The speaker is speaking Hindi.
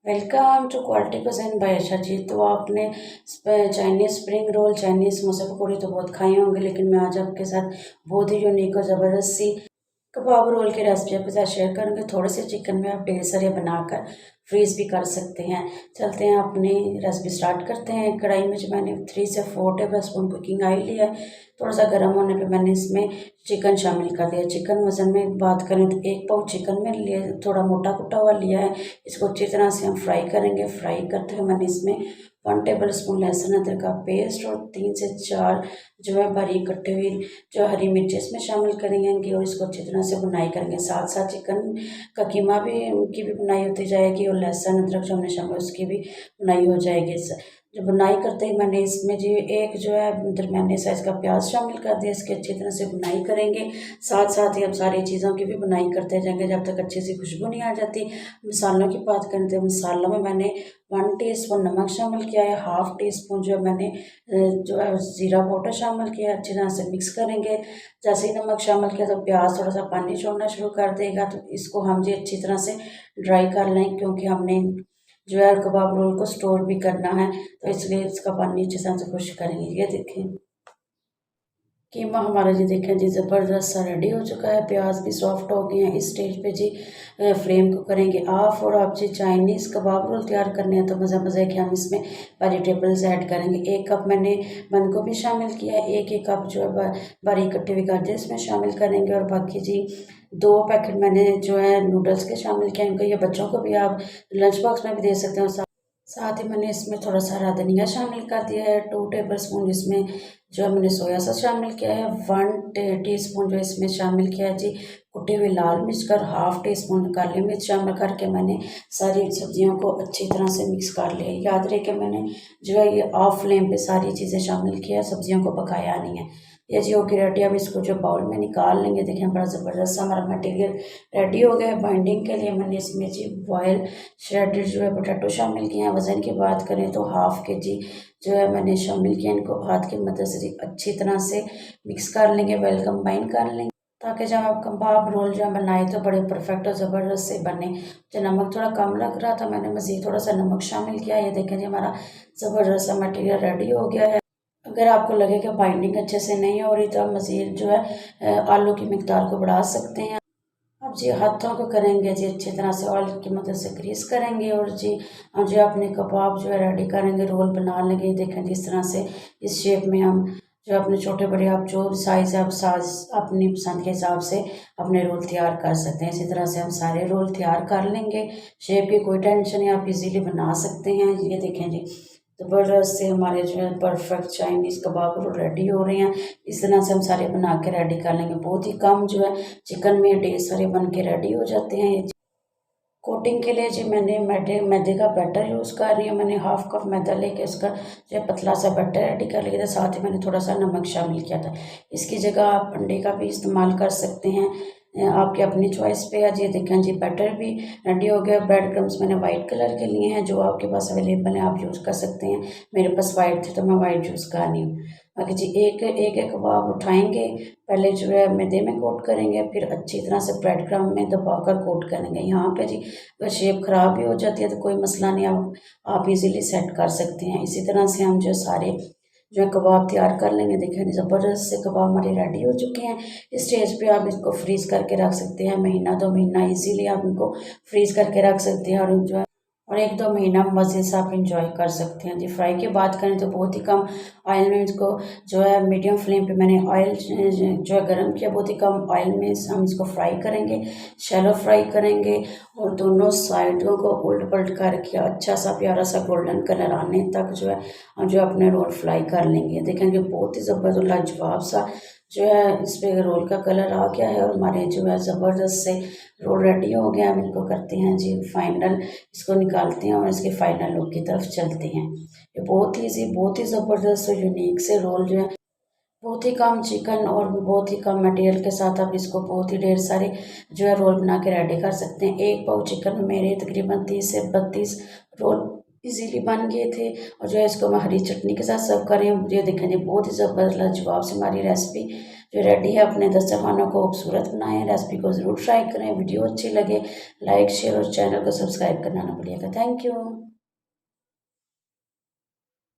Welcome to quality cuisine by Ayesha ji. तो आपने Chinese spring roll, Chinese samosa pakodi तो बहुत खाए होंगे, लेकिन मैं आज आपके साथ बहुत ही यूनिक और ज़बरदस्त सी कबाब रोल की रेसिपी आपके साथ शेयर करूँगी। थोड़े से चिकन में आप ढेर सारे बनाकर फ्रीज़ भी कर सकते हैं। चलते हैं अपनी रेसिपी स्टार्ट करते हैं। कढ़ाई में जो मैंने 3 से 4 टेबल स्पून कुकिंग ऑयल लिया है। थोड़ा सा गर्म होने पे मैंने इसमें चिकन शामिल कर दिया। चिकन वज़न में बात करें तो 1 पाव चिकन में लिए थोड़ा मोटा कुटा हुआ लिया है। इसको अच्छी तरह से हम फ्राई करेंगे। फ्राई करते हुए मैंने इसमें 1 टेबल स्पून लहसुन अदरक का पेस्ट और 3 से 4 जो है बारीक कटी हुई जो हरी मिर्च इसमें शामिल करेंगे और इसको अच्छी तरह से बुनाई करेंगे। साथ साथ चिकन का कीमा भी की भी बुनाई होती जाएगी और लहसुन अदरक जो हमने शामिल उसकी भी बुनाई हो जाएगी। जो बुनाई करते ही मैंने इसमें जी एक जो है दरमियाने साइज़ का प्याज शामिल कर दिया। इसकी अच्छी तरह से बुनाई करेंगे। साथ साथ ही हम सारी चीज़ों की भी बुनाई करते जाएंगे जब तक अच्छी सी खुशबू नहीं आ जाती। मसालों की बात करें तो मसालों में मैंने 1 टीस्पून नमक शामिल किया है। हाफ़ टी स्पून जो है मैंने जो है ज़ीरा पाउडर शामिल किया। अच्छी तरह से मिक्स करेंगे। जैसे ही नमक शामिल किया तो प्याज थोड़ा सा पानी छोड़ना शुरू कर देगा, तो इसको हम जी अच्छी तरह से ड्राई कर लें, क्योंकि हमने जो है कबाब रोल को स्टोर भी करना है, तो इसलिए इसका पानी अच्छी तरह से खुश्क करेंगे। ये देखें कीमा हमारा जी देखें जी ज़बरदस्त सा रेडी हो चुका है। प्याज भी सॉफ्ट हो गए हैं। इस स्टेज पे जी फ्लेम को करेंगे ऑफ। और आप जी चाइनीज़ कबाब रोल तैयार करने हैं तो मज़े कि हम इसमें वेजिटेबल्स ऐड करेंगे। 1 कप मैंने बंद गोभी शामिल किया है। एक कप जो है बारीक कटी हुई गाजर इसमें शामिल करेंगे। और बाकी जी 2 पैकेट मैंने जो है नूडल्स के शामिल किए हैं। इनको ये बच्चों को भी आप लंच बॉक्स में भी दे सकते हैं। साथ ही मैंने इसमें थोड़ा सा हरा धनिया शामिल कर दिया है। 2 टेबल स्पून इसमें जो है मैंने सोया सॉस शामिल किया है। 1 टीस्पून जो इसमें शामिल किया है जी कुटी हुई लाल मिर्च कर। हाफ़ टी स्पून काली मिर्च शामिल करके मैंने सारी सब्जियों को अच्छी तरह से मिक्स कर लिया। याद रहे कि मैंने जो है ये ऑफ फ्लेम पे सारी चीज़ें शामिल किया, सब्जियों को पकाया नहीं है। ये जी ओके रेडी। अब इसको जो बाउल में निकाल लेंगे। देखिए बड़ा ज़बरदस्त सा हमारा मटेरियल रेडी हो गया है। बाइंडिंग के लिए मैंने इसमें जी बॉयल श्रेडेड जो है पोटैटो शामिल किए हैं। वज़न की बात करें तो हाफ़ केजी जो है मैंने शामिल किया। इनको हाथ की मदद से अच्छी तरह से मिक्स कर लेंगे, वेल कंबाइन कर लेंगे, ताकि जब आप कबाब रोल जो है बनाए तो बड़े परफेक्ट और ज़बरदस्त से बने। जो नमक थोड़ा कम लग रहा था, मैंने मज़ीद थोड़ा सा नमक शामिल किया। ये देखें जी हमारा ज़बरदस्त सा मटेरियल रेडी हो गया है। अगर आपको लगे कि बाइंडिंग अच्छे से नहीं हो रही तो आप मज़ीद जो है आलू की मिकदार को बढ़ा सकते हैं। अब जी हाथों को करेंगे जी अच्छी तरह से ऑयल की मदद से ग्रीस करेंगे। और जी हम जो अपने कबाब जो है रेडी करेंगे, रोल बना लेंगे। देखें जिस तरह से इस शेप में हम जो अपने छोटे बड़े आप जो साइज़ है आप साइज अपनी पसंद के हिसाब से अपने रोल तैयार कर सकते हैं। इसी तरह से हम सारे रोल तैयार कर लेंगे। शेप की कोई टेंशन नहीं, आप इजीली बना सकते हैं। ये देखें जी ज़बरदस्त से हमारे जो है परफेक्ट चाइनीज़ कबाब रोल रेडी हो रहे हैं। इस तरह से हम सारे बना के रेडी कर लेंगे। बहुत ही कम जो है चिकन में ढेर सारे बन के रेडी हो जाते हैं। कोटिंग के लिए जी मैंने मैदे का बैटर यूज़ कर रही हूँ। मैंने हाफ़ कप मैदा लेके उसका जो है पतला सा बैटर रेडी कर लिया था। साथ ही मैंने थोड़ा सा नमक शामिल किया था। इसकी जगह आप अंडे का भी इस्तेमाल कर सकते हैं, आपके अपनी चॉइस पे है। जी देखें जी बैटर भी रेडी हो गया। ब्रेड क्रम्स मैंने वाइट कलर के लिए हैं, जो आपके पास अवेलेबल है आप यूज़ कर सकते हैं। मेरे पास वाइट थे तो मैं वाइट यूज़ कर रही हूँ। बाकी जी एक एक कबाब उठाएंगे, पहले जो है मैदे में कोट करेंगे, फिर अच्छी तरह से ब्रेड क्रम में दबाकर कोट करेंगे। यहाँ पे जी अगर शेप ख़राब भी हो जाती है तो कोई मसला नहीं, आप इजीली सेट कर सकते हैं। इसी तरह से हम जो सारे जो है कबाब तैयार कर लेंगे। देखें ज़बरदस्त से कबाब हमारे रेडी हो चुके हैं। इस स्टेज पे आप इसको फ्रीज़ करके रख सकते हैं। महीना 2 महीना इजीली आप इनको फ्रीज़ करके रख सकते हैं, और जो है और 1-2 महीना मज़े से आप इंजॉय कर सकते हैं। जी फ्राई की बात करें तो बहुत ही कम ऑयल में इसको जो है मीडियम फ्लेम पे मैंने ऑयल जो है गर्म किया। बहुत ही कम ऑयल में हम इसको फ्राई करेंगे, शैलो फ्राई करेंगे। और दोनों साइडों को उल्ट पलट करके अच्छा सा प्यारा सा गोल्डन कलर आने तक जो है हम जो अपने रोल फ्राई कर लेंगे। देखेंगे बहुत ही ज़बरदस्त लाजवाब सा जो है इस पे रोल का कलर आ गया है और हमारे जो है ज़बरदस्त से रोल रेडी हो गया। हम इनको करते हैं जी फाइनल, इसको निकालते हैं और इसके फाइनल लुक की तरफ चलते हैं। ये बहुत ही ईजी, बहुत ही ज़बरदस्त और यूनिक से रोल जो है बहुत ही कम चिकन और बहुत ही कम मटेरियल के साथ आप इसको बहुत ही ढेर सारे जो है रोल बना के रेडी कर सकते हैं। 1 पाव चिकन में मेरे तकरीबन 30 से 32 रोल इजीली बन गए थे। और जो है इसको मैं हरी चटनी के साथ सर्व कर रही हूँ। ये देखें जी बहुत ही ज़बरदस्त लाजवाब से हमारी रेसिपी जो रेडी है अपने दस्तरखानों को खूबसूरत बनाएं। रेसिपी को ज़रूर ट्राई करें। वीडियो अच्छी लगे लाइक शेयर और चैनल को सब्सक्राइब करना ना भूलिएगा। Thank you.